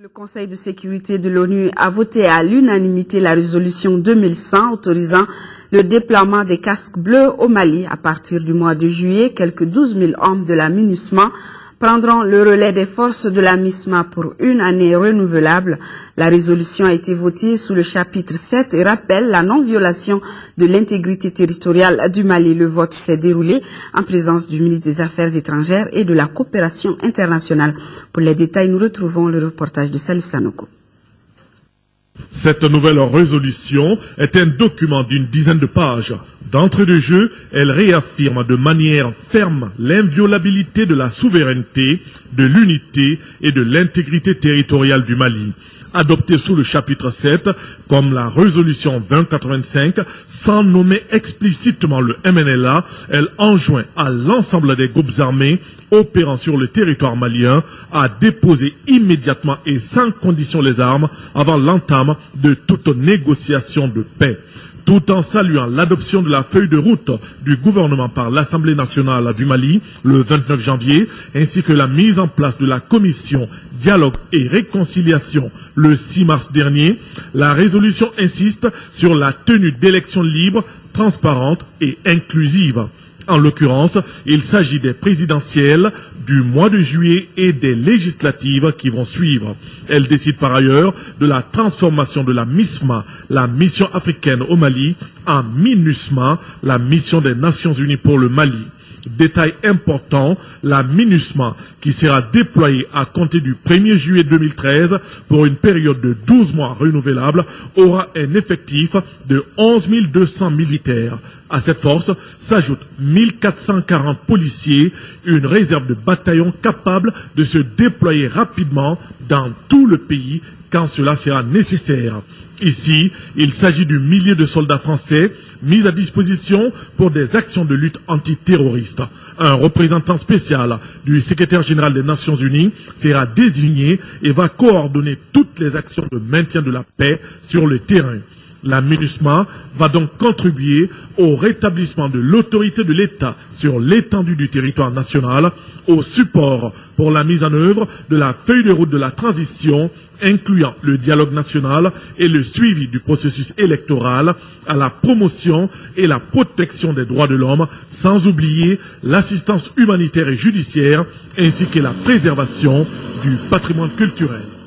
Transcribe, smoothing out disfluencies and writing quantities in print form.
Le Conseil de sécurité de l'ONU a voté à l'unanimité la résolution 2100 autorisant le déploiement des casques bleus au Mali. À partir du mois de juillet, quelques 12 000 hommes de la MINUSMA prendront le relais des forces de la MISMA pour une année renouvelable. La résolution a été votée sous le chapitre 7 et rappelle la non-violation de l'intégrité territoriale du Mali. Le vote s'est déroulé en présence du ministre des Affaires étrangères et de la coopération internationale. Pour les détails, nous retrouvons le reportage de Salif Sanoko. Cette nouvelle résolution est un document d'une dizaine de pages. D'entrée de jeu, elle réaffirme de manière ferme l'inviolabilité de la souveraineté, de l'unité et de l'intégrité territoriale du Mali. Adoptée sous le chapitre 7, comme la résolution 2085, sans nommer explicitement le MNLA, elle enjoint à l'ensemble des groupes armés opérant sur le territoire malien à déposer immédiatement et sans condition les armes avant l'entame de toute négociation de paix. Tout en saluant l'adoption de la feuille de route du gouvernement par l'Assemblée nationale du Mali le 29 janvier, ainsi que la mise en place de la commission dialogue et réconciliation le 6 mars dernier, la résolution insiste sur la tenue d'élections libres, transparentes et inclusives. En l'occurrence, il s'agit des présidentielles du mois de juillet et des législatives qui vont suivre. Elle décide par ailleurs de la transformation de la MISMA, la mission africaine au Mali, en MINUSMA, la mission des Nations Unies pour le Mali. Détail important, la MINUSMA, qui sera déployée à compter du 1er juillet 2013 pour une période de 12 mois renouvelable, aura un effectif de 11 200 militaires. À cette force s'ajoutent 1440 policiers, une réserve de bataillons capable de se déployer rapidement dans tout le pays quand cela sera nécessaire. Ici, il s'agit du millier de soldats français mis à disposition pour des actions de lutte antiterroriste. Un représentant spécial du secrétaire général des Nations Unies sera désigné et va coordonner toutes les actions de maintien de la paix sur le terrain. La MINUSMA va donc contribuer au rétablissement de l'autorité de l'État sur l'étendue du territoire national, au support pour la mise en œuvre de la feuille de route de la transition, incluant le dialogue national et le suivi du processus électoral, à la promotion et la protection des droits de l'homme, sans oublier l'assistance humanitaire et judiciaire, ainsi que la préservation du patrimoine culturel.